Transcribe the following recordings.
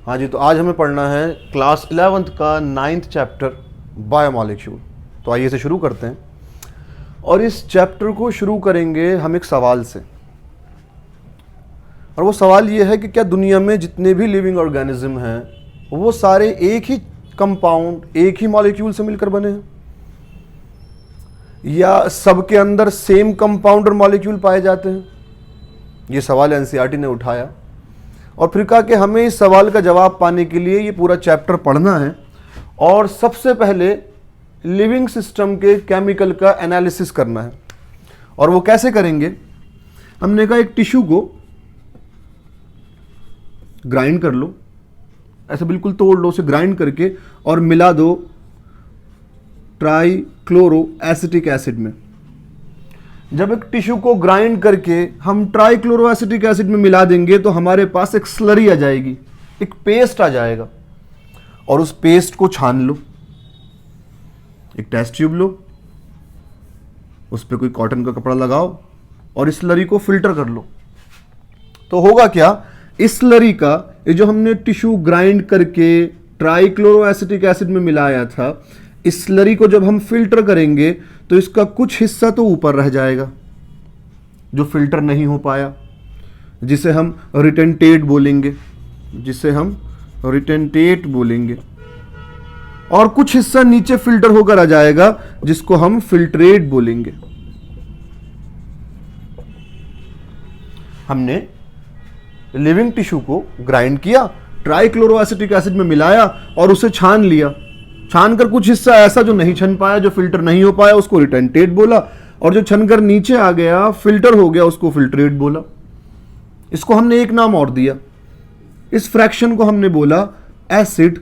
हाँ जी, तो आज हमें पढ़ना है क्लास 11th का 9th चैप्टर बायोमॉलिक्यूल। तो आइए इसे शुरू करते हैं। और इस चैप्टर को शुरू करेंगे हम एक सवाल से, और वो सवाल ये है कि क्या दुनिया में जितने भी लिविंग ऑर्गेनिज्म हैं वो सारे एक ही कंपाउंड, एक ही मॉलिक्यूल से मिलकर बने हैं, या सबके अंदर सेम कंपाउंड और मॉलिक्यूल पाए जाते हैं? ये सवाल एनसीईआरटी ने उठाया और फिर कहा कि हमें इस सवाल का जवाब पाने के लिए ये पूरा चैप्टर पढ़ना है और सबसे पहले लिविंग सिस्टम के केमिकल का एनालिसिस करना है। और वो कैसे करेंगे? हमने कहा एक टिश्यू को ग्राइंड कर लो, ऐसे बिल्कुल तोड़ लो, उसे ग्राइंड करके और मिला दो ट्राइक्लोरो एसिटिक एसिड में। जब एक टिश्यू को ग्राइंड करके हम ट्राइक्लोरो एसिटिक एसिड में मिला देंगे तो हमारे पास एक स्लरी आ जाएगी, एक पेस्ट आ जाएगा। और उस पेस्ट को छान लो, एक टेस्ट ट्यूब लो, उस पर कोई कॉटन का कपड़ा लगाओ और इस स्लरी को फिल्टर कर लो। तो होगा क्या? इस स्लरी का, ये जो हमने टिश्यू ग्राइंड करके ट्राइक्लोरो एसिटिक एसिड में मिलाया था, इस स्लरी को जब हम फिल्टर करेंगे तो इसका कुछ हिस्सा तो ऊपर रह जाएगा जो फिल्टर नहीं हो पाया, जिसे हम रिटेंटेट बोलेंगे, और कुछ हिस्सा नीचे फिल्टर होकर आ जाएगा जिसको हम फिल्ट्रेट बोलेंगे। हमने लिविंग टिश्यू को ग्राइंड किया, ट्राइक्लोरो एसिटिक एसिड में मिलाया और उसे छान लिया। छान कर कुछ हिस्सा ऐसा जो नहीं छन पाया, जो फिल्टर नहीं हो पाया, उसको रिटेंटेट बोला, और जो छनकर नीचे आ गया, फिल्टर हो गया, उसको फिल्ट्रेट बोला। इसको हमने एक नाम और दिया, इस फ्रैक्शन को हमने बोला एसिड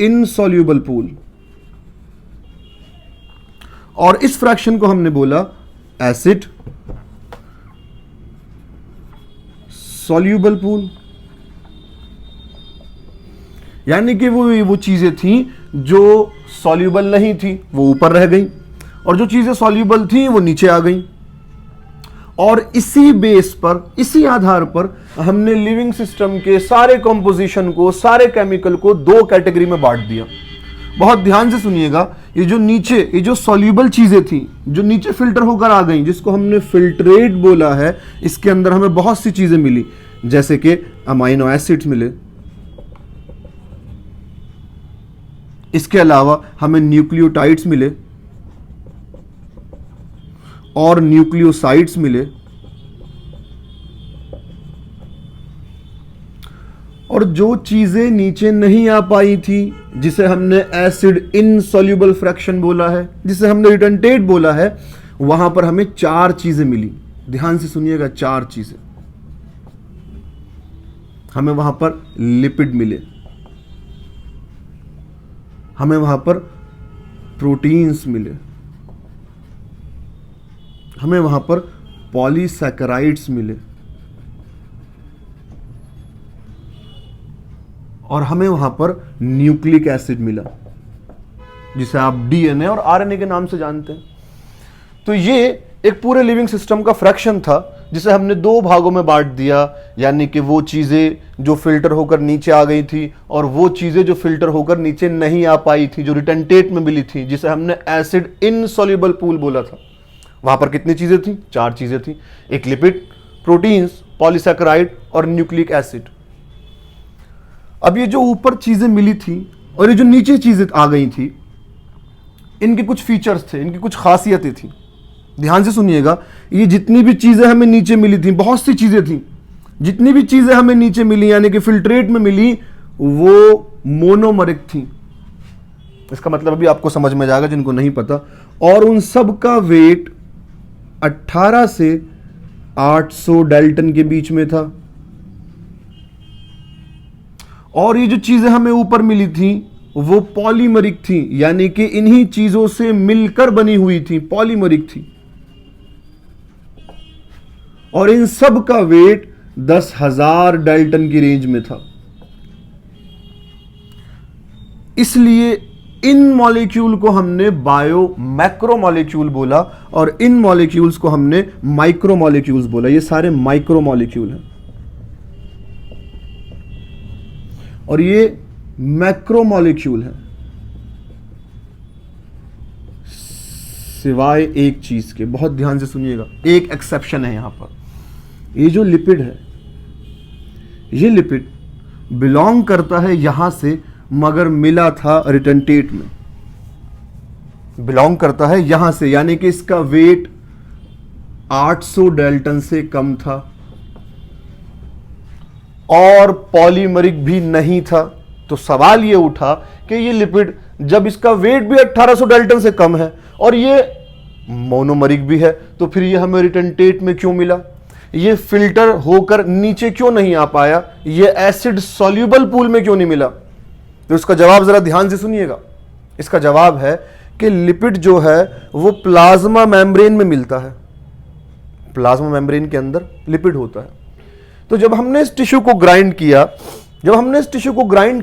इनसॉल्यूबल पूल, और इस फ्रैक्शन को हमने बोला एसिड सॉल्यूबल पूल। यानी कि वो चीजें थी जो सॉल्यूबल नहीं थी वो ऊपर रह गई, और जो चीजें सॉल्यूबल थी वो नीचे आ गई। और इसी बेस पर, इसी आधार पर हमने लिविंग सिस्टम के सारे कंपोजिशन को, सारे केमिकल को दो कैटेगरी में बांट दिया। बहुत ध्यान से सुनिएगा, ये जो सॉल्यूबल चीजें थी, जो नीचे फिल्टर होकर आ गई, जिसको हमने फिल्ट्रेट बोला है, इसके अंदर हमें बहुत सी चीजें मिली, जैसे कि अमाइनो एसिड्स मिले, इसके अलावा हमें न्यूक्लियोटाइड्स मिले और न्यूक्लियोसाइड्स मिले, और जो चीजें नीचे नहीं आ पाई थी, जिसे हमने एसिड इनसॉल्यूबल फ्रैक्शन बोला है, जिसे हमने रिटेंटेट बोला है, वहां पर हमें 4 चीजें मिली। ध्यान से सुनिएगा, 4 चीजें। हमें वहां पर लिपिड मिले, हमें वहां पर प्रोटीन्स मिले, हमें वहां पर पॉलीसैकेराइड्स मिले, और हमें वहां पर न्यूक्लिक एसिड मिला, जिसे आप डीएनए और आरएनए के नाम से जानते हैं। तो ये एक पूरे लिविंग सिस्टम का फ्रैक्शन था जिसे हमने 2 भागों में बांट दिया, यानी कि वो चीजें जो फिल्टर होकर नीचे आ गई थी और वो चीजें जो फिल्टर होकर नीचे नहीं आ पाई थी, जो रिटेंटेट में मिली थी, जिसे हमने एसिड इनसॉल्यूबल पूल बोला था। वहां पर कितनी चीजें थी? 4 चीजें थी, एक लिपिड, प्रोटीन्स, पॉलीसैकेराइड और न्यूक्लिक एसिड। अब ये जो ऊपर चीजें मिली थी और ये जो नीचे चीजें आ गई थी, इनके कुछ फीचर्स थे, इनकी कुछ खासियतें थी। ध्यान से सुनिएगा, ये जितनी भी चीजें हमें नीचे मिली थी, बहुत सी चीजें थी, जितनी भी चीजें हमें नीचे मिली यानी कि फिल्ट्रेट में मिली, वो मोनोमरिक थी। इसका मतलब अभी आपको समझ में जाएगा जिनको नहीं पता। और उन सब का वेट 18 से 800 डाल्टन के बीच में था। और ये जो चीजें हमें ऊपर मिली थी वो पॉलीमरिक थी, यानी कि इन्हीं चीजों से मिलकर बनी हुई थी, पॉलीमरिक थी। और इन सब का वेट 10,000 डाल्टन की रेंज में था। इसलिए इन मॉलिक्यूल को हमने बायो मैक्रो मॉलिक्यूल बोला और इन मॉलिक्यूल्स को हमने माइक्रो मॉलिक्यूल्स बोला। ये सारे माइक्रो मॉलिक्यूल हैं। और ये मैक्रोमोलिक्यूल है, सिवाय एक चीज के। बहुत ध्यान से सुनिएगा, एक एक्सेप्शन है यहां पर। ये जो लिपिड है, ये लिपिड बिलोंग करता है यहां से, मगर मिला था रिटर्नटेट में। बिलोंग करता है यहां से, यानी कि इसका वेट 800 डाल्टन से कम था और पॉलीमरिक भी नहीं था। तो सवाल ये उठा कि ये लिपिड, जब इसका वेट भी 1800 डाल्टन से कम है और ये मोनोमरिक भी है, तो फिर ये हमें रिटर्नटेट में क्यों मिला? ये फिल्टर होकर नीचे क्यों नहीं आ पाया? ये एसिड सॉल्यूबल पूल में क्यों नहीं मिला? तो इसका जवाब जरा ध्यान से सुनिएगा। इसका जवाब है कि लिपिड जो है वो प्लाज्मा मेम्ब्रेन में मिलता है। प्लाज्मा मेम्ब्रेन के अंदर लिपिड होता है। तो जब हमने इस टिश्यू को ग्राइंड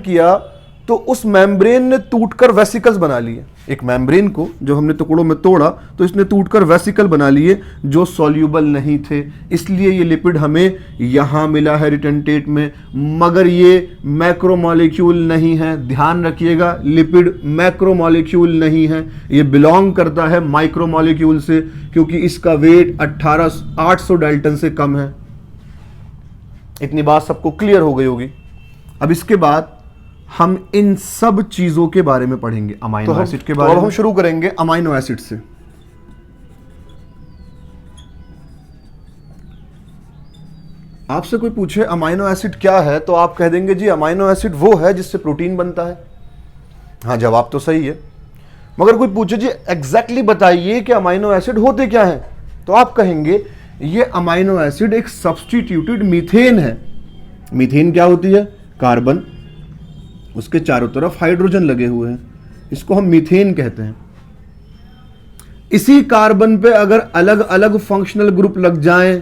किया, तो उस मेम्ब्रेन ने टूटकर वेसिकल्स बना लिए। एक मेम्ब्रेन को जो हमने टुकड़ों में तोड़ा, तो इसने टूटकर वेसिकल बना लिए जो सॉल्यूबल नहीं थे। इसलिए ये लिपिड हमें यहां मिला है रिटर्नटेट में, मगर ये मैक्रोमोलिक्यूल नहीं है। ध्यान रखिएगा, लिपिड मैक्रोमोलिक्यूल नहीं है, ये बिलोंग करता है माइक्रोमोलिक्यूल से, क्योंकि इसका वेट 800 डाल्टन से कम है। इतनी बात सबको क्लियर हो गई होगी। अब इसके बाद हम इन सब चीजों के बारे में पढ़ेंगे, अमाइनो एसिड के बारे में। हम शुरू करेंगे अमाइनो एसिड से। आपसे कोई पूछे अमाइनो एसिड क्या है, तो आप कह देंगे जी अमाइनो एसिड वो है जिससे प्रोटीन बनता है। हाँ, जवाब तो सही है। मगर कोई पूछे जी एग्जैक्टली बताइए कि अमाइनो एसिड होते क्या है, तो आप कहेंगे ये अमाइनो एसिड एक सब्स्टिट्यूटेड मीथेन है। मीथेन क्या होती है? कार्बन, उसके चारों तरफ हाइड्रोजन लगे हुए हैं, इसको हम मीथेन कहते हैं। इसी कार्बन पे अगर अलग अलग फंक्शनल ग्रुप लग जाएं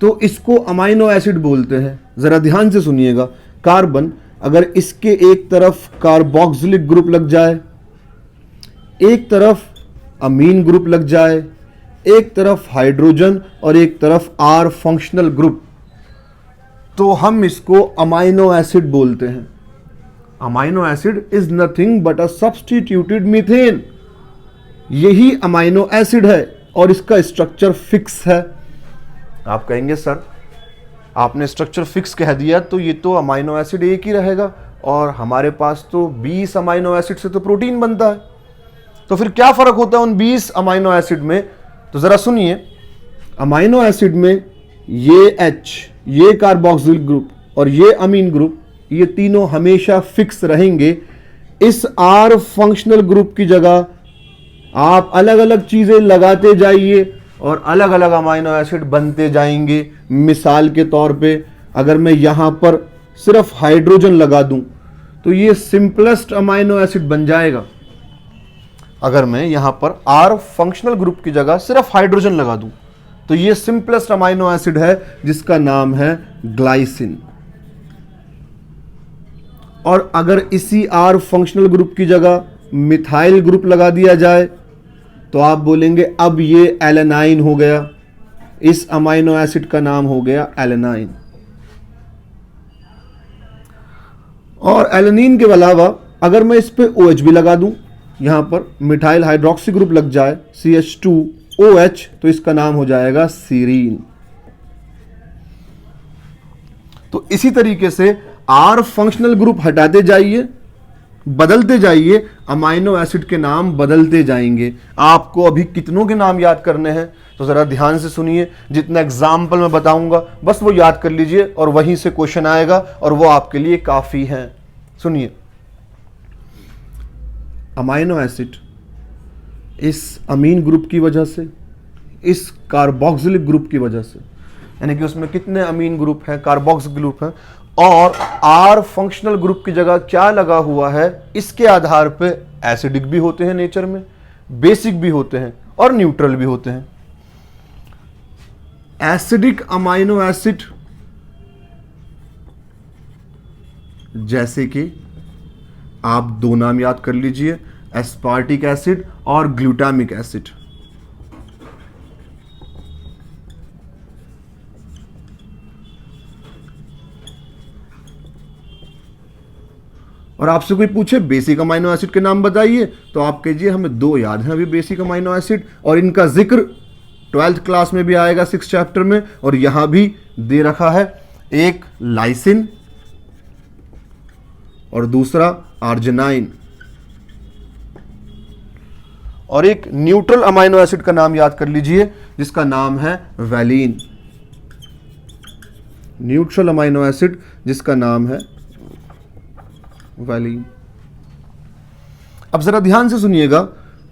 तो इसको अमाइनो एसिड बोलते हैं। जरा ध्यान से सुनिएगा, कार्बन अगर इसके एक तरफ कार्बोक्सिलिक ग्रुप लग जाए, एक तरफ अमीन ग्रुप लग जाए, एक तरफ हाइड्रोजन और एक तरफ आर फंक्शनल ग्रुप, तो हम इसको अमाइनो एसिड बोलते हैं। Amino acid is nothing but a substituted methane. यही अमाइनो एसिड है और इसका स्ट्रक्चर फिक्स है। आप कहेंगे सर आपने स्ट्रक्चर फिक्स कह दिया, तो ये तो अमाइनो एसिड एक ही रहेगा और हमारे पास तो 20 अमाइनो एसिड से तो प्रोटीन बनता है, तो फिर क्या फर्क होता है उन 20 अमाइनो एसिड में? तो जरा सुनिए, अमाइनो एसिड में ये H, ये कार्बोक्सिलिक ग्रुप और ये अमीन ग्रुप, ये तीनों हमेशा फिक्स रहेंगे। इस R फंक्शनल ग्रुप की जगह आप अलग अलग चीजें लगाते जाइए और अलग अलग अमाइनो एसिड बनते जाएंगे। मिसाल के तौर पे अगर मैं यहां पर सिर्फ हाइड्रोजन लगा दूं तो ये सिंपलेस्ट अमाइनो एसिड बन जाएगा। अगर मैं यहां पर R फंक्शनल ग्रुप की जगह सिर्फ हाइड्रोजन लगा दूं तो ये सिंपलेस्ट अमाइनो एसिड है जिसका नाम है ग्लाइसिन। और अगर इसी R फंक्शनल ग्रुप की जगह मिथाइल ग्रुप लगा दिया जाए तो आप बोलेंगे अब ये एलेनाइन हो गया। इस अमाइनो एसिड का नाम हो गया एलेनाइन। और एलेनिन के अलावा अगर मैं इस पे OH भी लगा दूं, यहां पर मिथाइल हाइड्रोक्सी ग्रुप लग जाए CH2OH, तो इसका नाम हो जाएगा सीरीन। तो इसी तरीके से R फंक्शनल ग्रुप हटाते जाइए, बदलते जाइए, अमाइनो एसिड के नाम बदलते जाएंगे। आपको अभी कितनों के नाम याद करने हैं, तो जरा ध्यान से सुनिए। जितना एग्जाम्पल मैं बताऊंगा बस वो याद कर लीजिए और वहीं से क्वेश्चन आएगा और वो आपके लिए काफी है। सुनिए, अमाइनो एसिड इस अमीन ग्रुप की वजह से, इस कार्बोक्सिलिक ग्रुप की वजह से, यानी कि उसमें कितने अमीन ग्रुप हैं, कार्बोक्सिलिक ग्रुप हैं, और R फंक्शनल ग्रुप की जगह क्या लगा हुआ है, इसके आधार पे एसिडिक भी होते हैं नेचर में, बेसिक भी होते हैं और न्यूट्रल भी होते हैं। एसिडिक अमाइनो एसिड जैसे कि आप दो नाम याद कर लीजिए, एस्पार्टिक एसिड और ग्लूटामिक एसिड। और आपसे कोई पूछे बेसिक अमाइनो एसिड के नाम बताइए तो आप कहिए हमें 2 याद हैं अभी बेसिक अमाइनो एसिड, और इनका जिक्र 12th क्लास में भी आएगा 6th चैप्टर में, और यहां भी दे रखा है, एक लाइसिन और दूसरा आर्जिनाइन, और एक न्यूट्रल अमाइनो एसिड का नाम याद कर लीजिए जिसका नाम है वैलीन। न्यूट्रल अमाइनो एसिड जिसका नाम है वैलीन। अब जरा ध्यान से सुनिएगा,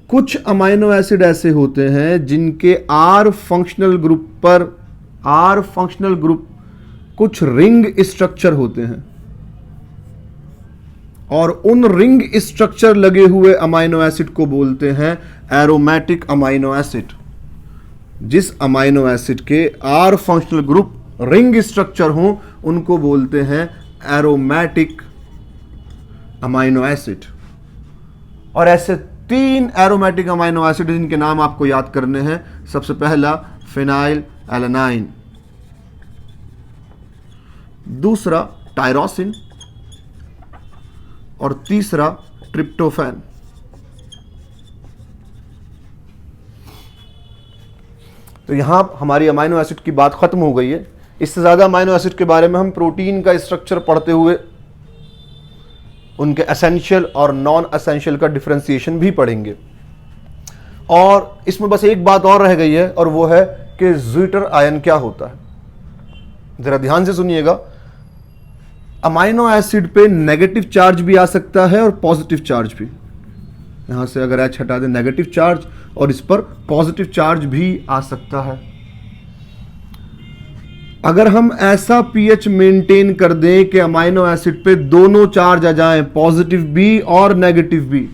कुछ अमाइनो एसिड ऐसे होते हैं जिनके R फंक्शनल ग्रुप कुछ रिंग स्ट्रक्चर होते हैं, और उन रिंग स्ट्रक्चर लगे हुए अमाइनो एसिड को बोलते हैं एरोमेटिक अमाइनो एसिड। जिस अमाइनो एसिड के R functional group ring structure हो उनको बोलते हैं एरोमेटिक अमाइनो एसिड। और ऐसे 3 एरोमेटिक अमाइनो एसिड जिनके नाम आपको याद करने हैं। सबसे पहला फिनाइल एलेनाइन, दूसरा टायरोसिन, और तीसरा ट्रिप्टोफैन। तो यहां हमारी अमाइनो एसिड की बात खत्म हो गई है। इससे ज्यादा अमाइनो एसिड के बारे में हम प्रोटीन का स्ट्रक्चर पढ़ते हुए उनके एसेंशियल और नॉन एसेंशियल का डिफरेंशिएशन भी पढ़ेंगे। और इसमें बस एक बात और रह गई है, और वो है कि ज़्विटर आयन क्या होता है। जरा ध्यान से सुनिएगा, अमाइनो एसिड पे नेगेटिव चार्ज भी आ सकता है और पॉजिटिव चार्ज भी। यहां से अगर H हटा दें, नेगेटिव चार्ज, और इस पर पॉजिटिव चार्ज भी आ सकता है। अगर हम ऐसा pH मेंटेन कर दें कि अमाइनो एसिड पे दोनों चार्ज आ जाएं, पॉजिटिव भी और नेगेटिव भी,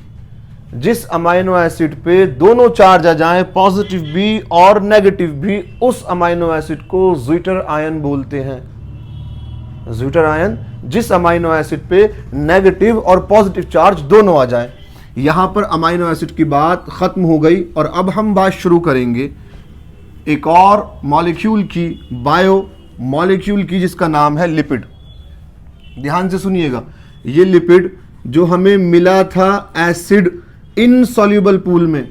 जिस अमाइनो एसिड पे दोनों चार्ज आ जाएं, पॉजिटिव भी और नेगेटिव भी, उस अमाइनो एसिड को ज़्विटर आयन बोलते हैं। ज़्विटर आयन जिस अमाइनो एसिड पे नेगेटिव और पॉजिटिव चार्ज दोनों आ जाएं। यहां पर अमाइनो एसिड की बात खत्म हो गई, और अब हम बात शुरू करेंगे एक और मॉलिक्यूल की, बायो मॉलिक्यूल की, जिसका नाम है लिपिड। ध्यान से सुनिएगा, ये लिपिड जो हमें मिला था एसिड इनसॉल्युबल पूल में,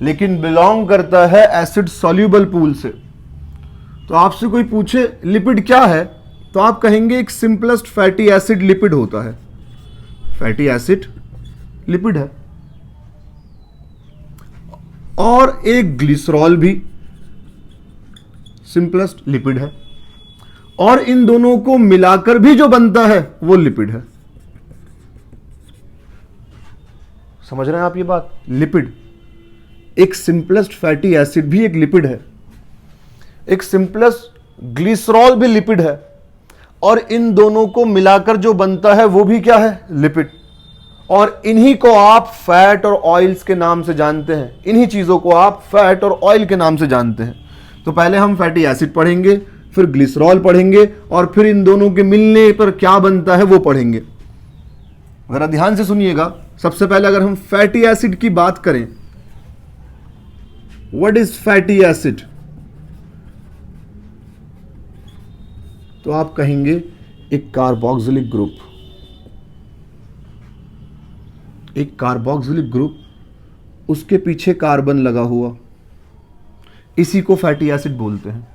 लेकिन बिलोंग करता है एसिड सॉल्युबल पूल से। तो आपसे कोई पूछे लिपिड क्या है, तो आप कहेंगे एक सिंपलेस्ट फैटी एसिड लिपिड होता है। फैटी एसिड लिपिड है, और एक ग्लिसरॉल भी सिंपलेस्ट लिपिड है, और इन दोनों को मिलाकर भी जो बनता है वो लिपिड है। समझ रहे हैं आप ये बात? लिपिड, एक सिंपलेस्ट फैटी एसिड भी एक लिपिड है, एक सिंपलेस्ट ग्लिसरॉल भी लिपिड है, और इन दोनों को मिलाकर जो बनता है वो भी क्या है? लिपिड। और इन्हीं को आप फैट और ऑयल्स के नाम से जानते हैं। इन्हीं चीजों को आप फैट और ऑयल के नाम से जानते हैं। तो पहले हम फैटी एसिड पढ़ेंगे, फिर ग्लिसरॉल पढ़ेंगे, और फिर इन दोनों के मिलने पर क्या बनता है वो पढ़ेंगे। जरा ध्यान से सुनिएगा, सबसे पहले अगर हम फैटी एसिड की बात करें, व्हाट इज फैटी एसिड, तो आप कहेंगे एक कार्बोक्सिलिक ग्रुप। एक कार्बोक्सिलिक ग्रुप, उसके पीछे कार्बन लगा हुआ, इसी को फैटी एसिड बोलते हैं।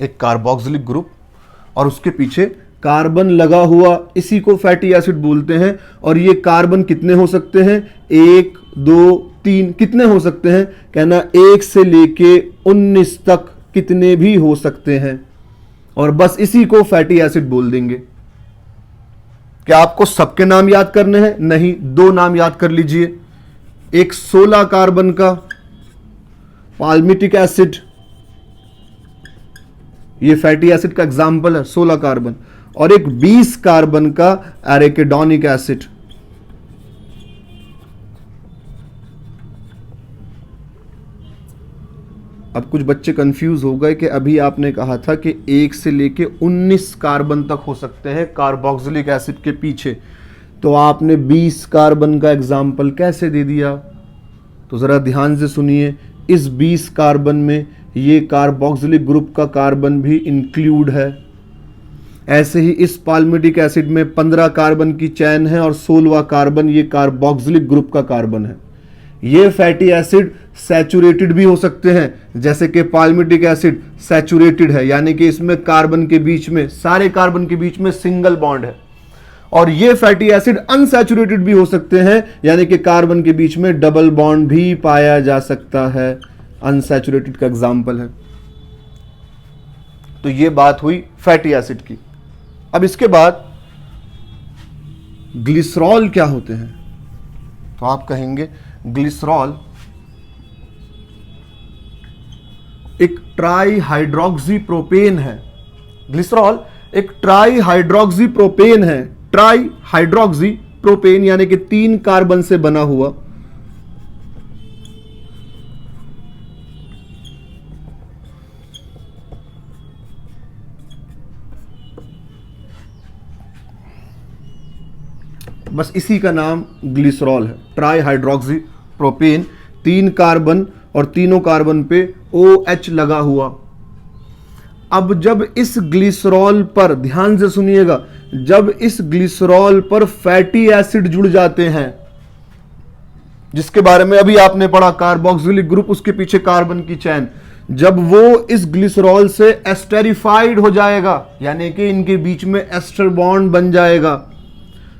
एक कार्बोक्सिलिक ग्रुप और उसके पीछे कार्बन लगा हुआ, इसी को फैटी एसिड बोलते हैं। और ये कार्बन कितने हो सकते हैं? 1, 2, 3, कितने हो सकते हैं? कहना 1 से लेके 19 तक कितने भी हो सकते हैं, और बस इसी को फैटी एसिड बोल देंगे। क्या आपको सबके नाम याद करने हैं? नहीं, 2 नाम याद कर लीजिए। एक 16 कार्बन का पाल्मिटिक एसिड, ये फैटी एसिड का एग्जाम्पल है, 16 कार्बन, और एक 20 कार्बन का एरेकिडोनिक एसिड। अब कुछ बच्चे कंफ्यूज हो गए कि अभी आपने कहा था कि 1 से लेके 19 कार्बन तक हो सकते हैं कार्बोक्सिलिक एसिड के पीछे, तो आपने 20 कार्बन का एग्जाम्पल कैसे दे दिया? तो जरा ध्यान से सुनिए, इस 20 कार्बन में ये कार्बोक्सिलिक ग्रुप का कार्बन भी इंक्लूड है। ऐसे ही इस पाल्मिटिक एसिड में 15 कार्बन की चैन है और 16वां कार्बन ये कार्बोक्सिलिक ग्रुप का कार्बन है। ये फैटी एसिड सैचुरेटेड भी हो सकते हैं, जैसे कि पाल्मिटिक एसिड सैचुरेटेड है, यानी कि इसमें कार्बन के बीच में, सारे कार्बन के बीच में सिंगल बॉन्ड है। और ये फैटी एसिड अनसैचुरेटेड भी हो सकते हैं, यानी कि कार्बन के बीच में डबल बॉन्ड भी पाया जा सकता है। अनसैचुरेटेड का एग्जाम्पल है। तो ये बात हुई फैटी एसिड की। अब इसके बाद ग्लिसरॉल क्या होते हैं? तो आप कहेंगे ग्लिसरॉल एक ट्राई हाइड्रोक्सी प्रोपेन है। ग्लिसरॉल एक ट्राई हाइड्रोक्सी प्रोपेन है। ट्राई हाइड्रोक्सी प्रोपेन यानी कि 3 कार्बन से बना हुआ। बस इसी का नाम ग्लिसरॉल है, ट्राई हाइड्रोक्सी प्रोपेन। 3 कार्बन और तीनों कार्बन पे OH लगा हुआ। अब जब इस ग्लिसरॉल पर, ध्यान से सुनिएगा, जब इस ग्लिसरॉल पर फैटी एसिड जुड़ जाते हैं, जिसके बारे में अभी आपने पढ़ा, कार्बोक्सिलिक ग्रुप, उसके पीछे कार्बन की चैन, जब वो इस ग्लिसरॉल से एस्टेरिफाइड हो जाएगा, यानी कि इनके बीच में एस्टर बॉन्ड बन जाएगा,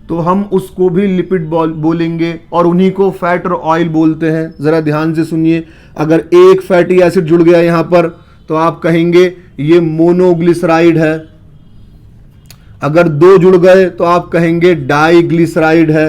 तो हम उसको भी लिपिड बोलेंगे और उन्हीं को फैट और ऑयल बोलते हैं। जरा ध्यान से सुनिए, अगर एक फैटी एसिड जुड़ गया यहां पर तो आप कहेंगे ये मोनोग्लिसराइड है। अगर 2 जुड़ गए तो आप कहेंगे डाइग्लिसराइड है।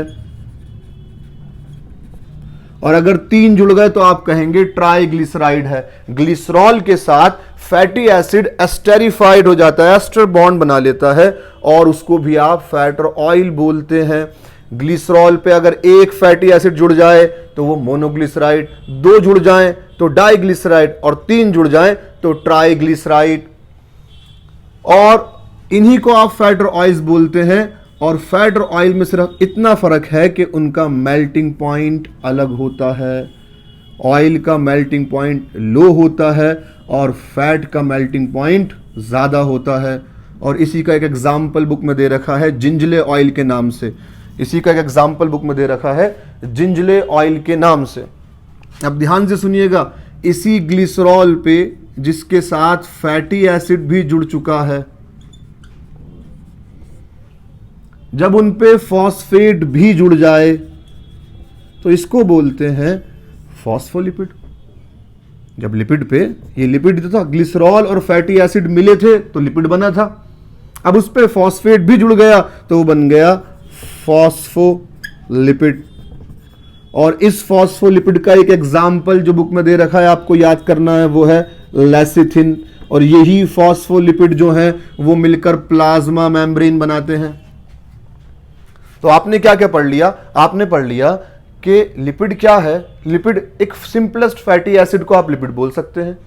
और अगर 3 जुड़ गए तो आप कहेंगे ट्राइग्लिसराइड है। ग्लिसरॉल के साथ फैटी एसिड एस्टेरिफाइड हो जाता है, एस्टर बॉन्ड बना लेता है, और उसको भी आप फैट और ऑयल बोलते हैं। ग्लिसरॉल पे अगर एक फैटी एसिड जुड़ जाए तो वो मोनोग्लिसराइड, 2 जुड़ जाएं तो डाइग्लिसराइड, और 3 जुड़ जाएं तो ट्राइग्लिसराइड। और इन्हीं को आप फैट और ऑयल्स बोलते हैं। और फैट और ऑयल में सिर्फ इतना फर्क है कि उनका मेल्टिंग पॉइंट अलग होता है। ऑयल का मेल्टिंग पॉइंट लो होता है और फैट का मेल्टिंग पॉइंट ज़्यादा होता है। और इसी का एक एग्जाम्पल बुक में दे रखा है जिंजले ऑयल के नाम से। इसी का एक एग्जाम्पल बुक में दे रखा है जिंजले ऑयल के नाम से। अब ध्यान से सुनिएगा, इसी ग्लिसरॉल पे जिसके साथ फैटी एसिड भी जुड़ चुका है, जब उन पे फॉस्फेट भी जुड़ जाए तो इसको बोलते हैं फॉस्फोलिपिड। जब लिपिड पे, ये लिपिड तो था, ग्लिसरॉल और फैटी एसिड मिले थे तो लिपिड बना था। अब उस पे फॉस्फेट भी जुड़ गया तो वो बन गया फॉस्फोलिपिड। और इस फॉस्फोलिपिड का एक एग्जाम्पल जो बुक में दे रखा है, आपको याद करना है, वो है लेसिथिन। और यही फॉस्फोलिपिड जो है वो मिलकर प्लाज्मा मेम्ब्रेन बनाते हैं। तो आपने क्या क्या पढ़ लिया? आपने पढ़ लिया कि लिपिड क्या है। लिपिड एक सिंपलेस्ट फैटी एसिड को आप लिपिड बोल सकते हैं,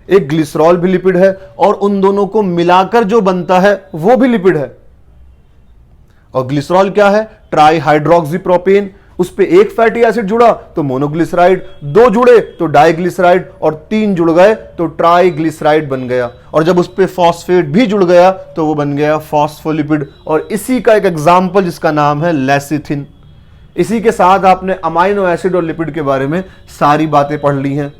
एक ग्लिसरॉल भी लिपिड है, और उन दोनों को मिलाकर जो बनता है वो भी लिपिड है। और ग्लिसरॉल क्या है? Try hydroxy propane. उस पे एक फैटी एसिड जुड़ा तो मोनोग्लिसराइड, 2 जुड़े तो डाइग्लिसराइड, और 3 जुड़ गए तो ट्राइग्लिसराइड बन गया। और जब उस पे फॉस्फेट भी जुड़ गया तो वो बन गया फॉस्फोलिपिड। और इसी का एक एग्जाम्पल जिसका नाम है लेसिथिन। इसी के साथ आपने अमाइनो एसिड और लिपिड के बारे में सारी बातें पढ़ ली हैं।